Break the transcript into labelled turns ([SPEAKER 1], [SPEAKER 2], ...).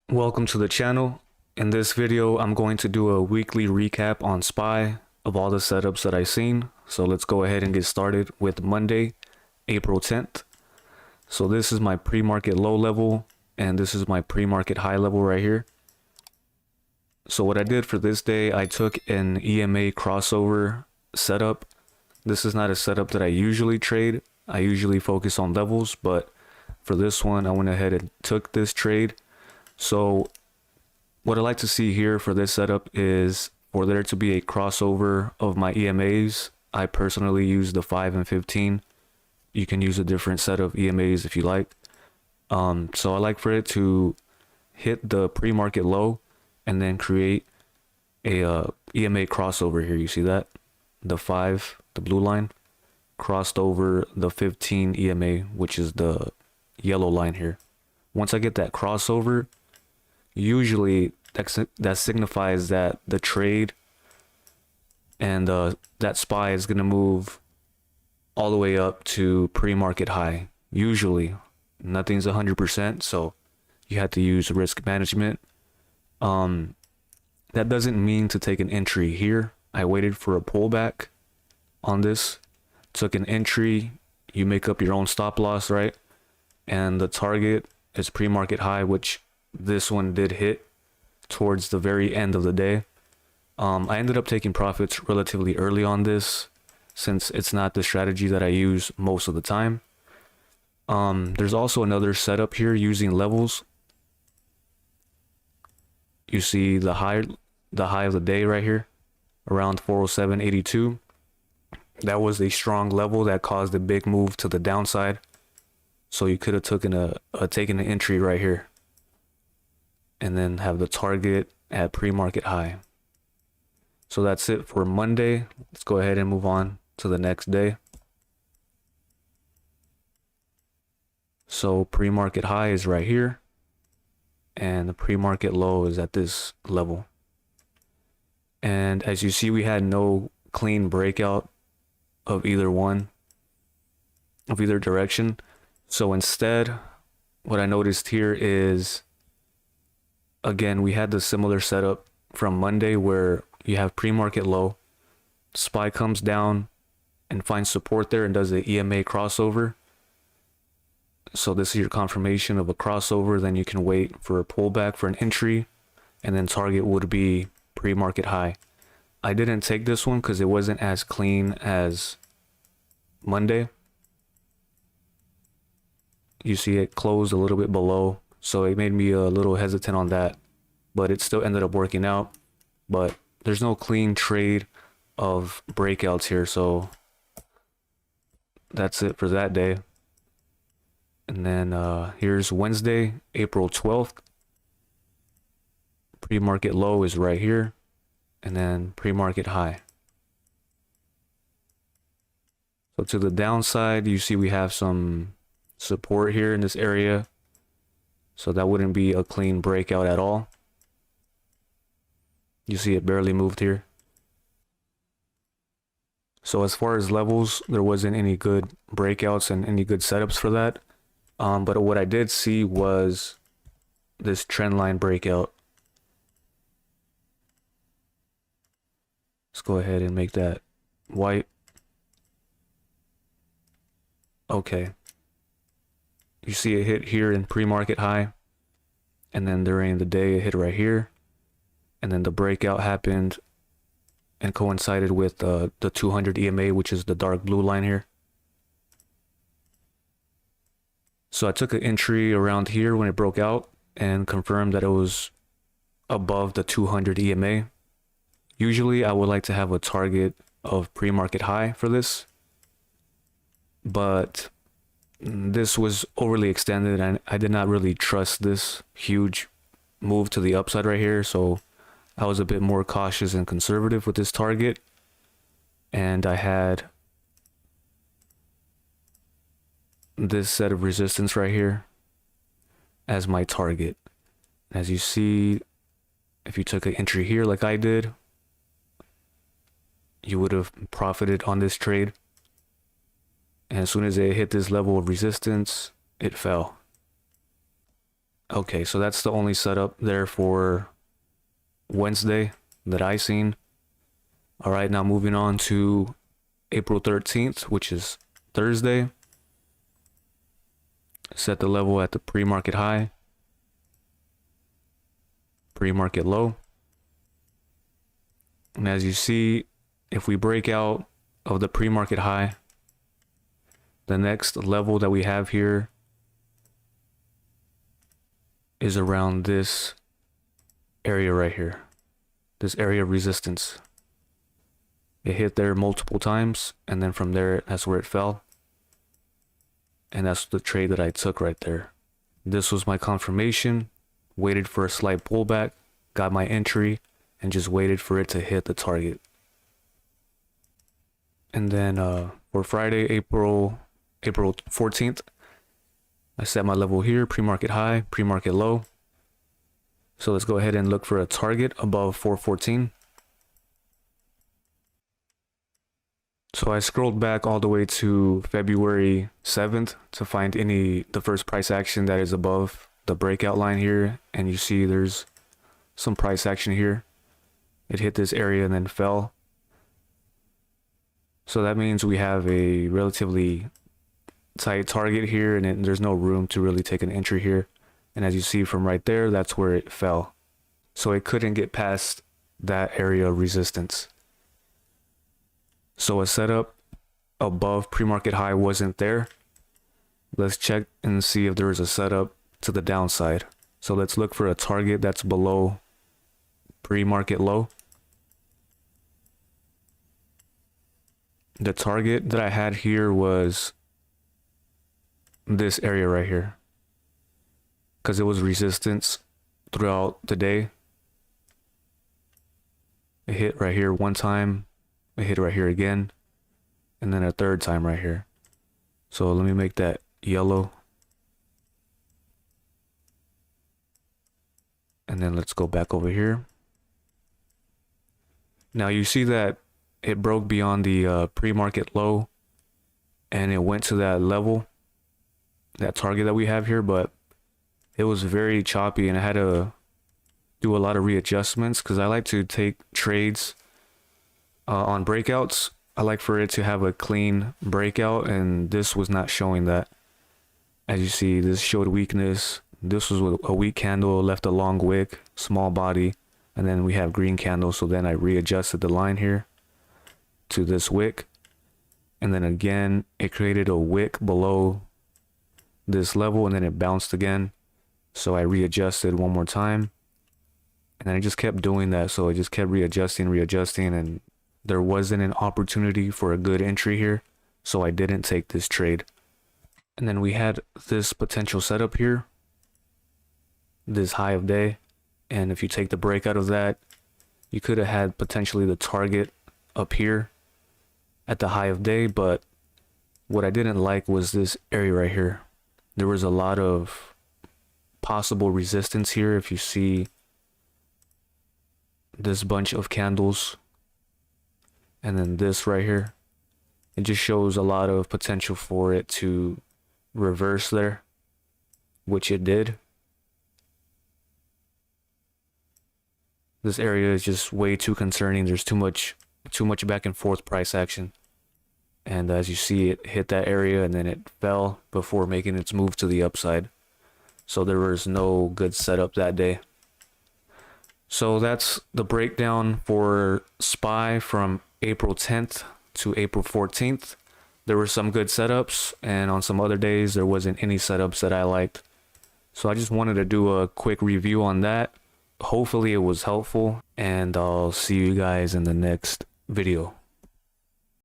[SPEAKER 1] Welcome to the channel. In this video, I'm going to do a weekly recap on SPY of all the setups that I've seen. So let's go ahead and get started with Monday, April 10th. So this is my pre-market low level and this is my pre-market high level right here. So what I did for this day, I took an EMA crossover setup. This is not a setup that I usually trade. I usually focus on levels, but for this one, I went ahead and took this trade. So what I like to see here for this setup is for there to be a crossover of my EMAs. I personally use the 5 and 15. You can use a different set of EMAs if you like. So I like for it to hit the pre-market low and then create a EMA crossover here. You see that? The 5, the blue line, crossed over the 15 EMA, which is the yellow line here. Once I get that crossover, usually that signifies that the trade and that SPY is going to move all the way up to pre-market high. Usually, nothing's 100%, so you have to use risk management. That doesn't mean to take an entry here. I waited for a pullback on this, took an entry. You make up your own stop loss, right? And the target is pre-market high, which this one did hit towards the very end of the day. I ended up taking profits relatively early on this since it's not the strategy that I use most of the time. There's also another setup here using levels. You see the high of the day right here around 407.82. That was a strong level that caused a big move to the downside. So you could have taken an entry right here and then have the target at pre-market high. So that's it for Monday. Let's go ahead and move on to the next day. So pre-market high is right here and the pre-market low is at this level. And as you see, we had no clean breakout of either direction. So instead, what I noticed here is, again, we had the similar setup from Monday where you have pre-market low, SPY comes down and finds support there and does the EMA crossover. So this is your confirmation of a crossover. Then you can wait for a pullback for an entry, and then target would be pre-market high. I didn't take this one because it wasn't as clean as Monday. You see it closed a little bit below, so it made me a little hesitant on that, but it still ended up working out. But there's no clean trade of breakouts here, so that's it for that day. And then here's Wednesday, April 12th. Pre-market low is right here, and then pre-market high. So to the downside, you see we have some support here in this area, so that wouldn't be a clean breakout at all. You see it barely moved here. So as far as levels, there wasn't any good breakouts and any good setups for that. But what I did see was this trend line breakout. Let's go ahead and make that white. Okay. You see it hit here in pre-market high, and then during the day it hit right here, and then the breakout happened and coincided with the 200 EMA, which is the dark blue line here. So I took an entry around here when it broke out and confirmed that it was above the 200 EMA. Usually I would like to have a target of pre-market high for this, but this was overly extended and I did not really trust this huge move to the upside right here, so I was a bit more cautious and conservative with this target, and I had this set of resistance right here as my target. As you see, if you took an entry here like I did, you would have profited on this trade. And as soon as it hit this level of resistance, it fell. Okay, so that's the only setup there for Wednesday that I seen. All right, now moving on to April 13th, which is Thursday. Set the level at the pre-market high, pre-market low. And as you see, if we break out of the pre-market high, the next level that we have here is around this area right here, this area of resistance. It hit there multiple times, and then from there, that's where it fell. And that's the trade that I took right there. This was my confirmation, waited for a slight pullback, got my entry, and just waited for it to hit the target. And then for Friday, April 14th, I set my level here, pre-market high, pre-market low. So let's go ahead and look for a target above 414. So I scrolled back all the way to February 7th to find the first price action that is above the breakout line here. And you see there's some price action here. It hit this area and then fell. So that means we have a relatively tight target here, and there's no room to really take an entry here. And as you see from right there, that's where it fell. So it couldn't get past that area of resistance. So a setup above pre-market high wasn't there. Let's check and see if there is a setup to the downside. So let's look for a target that's below pre-market low. The target that I had here was this area right here, because it was resistance throughout the day. It hit right here one time, it hit right here again, and then a third time right here. So let me make that yellow. And then let's go back over here. Now you see that it broke beyond the pre-market low, and it went to that level, that target that we have here, but it was very choppy, and I had to do a lot of readjustments because I like to take trades on breakouts. I like for it to have a clean breakout, and this was not showing that. As you see, this showed weakness. This was a weak candle, left a long wick, small body, and then we have green candle. So then I readjusted the line here to this wick, and then again it created a wick below this level, and then it bounced again. So I readjusted one more time, and then I just kept doing that. So I just kept readjusting, and there wasn't an opportunity for a good entry here, so I didn't take this trade. And then we had this potential setup here, this high of day, and if you take the breakout of that, you could have had potentially the target up here at the high of day. But what I didn't like was this area right here. There was a lot of possible resistance here. If you see this bunch of candles and then this right here, it just shows a lot of potential for it to reverse there, which it did. This area is just way too concerning. There's too much back and forth price action. And as you see, it hit that area and then it fell before making its move to the upside. So there was no good setup that day. So that's the breakdown for SPY from April 10th to April 14th. There were some good setups, and on some other days there wasn't any setups that I liked. So I just wanted to do a quick review on that. Hopefully it was helpful, and I'll see you guys in the next video.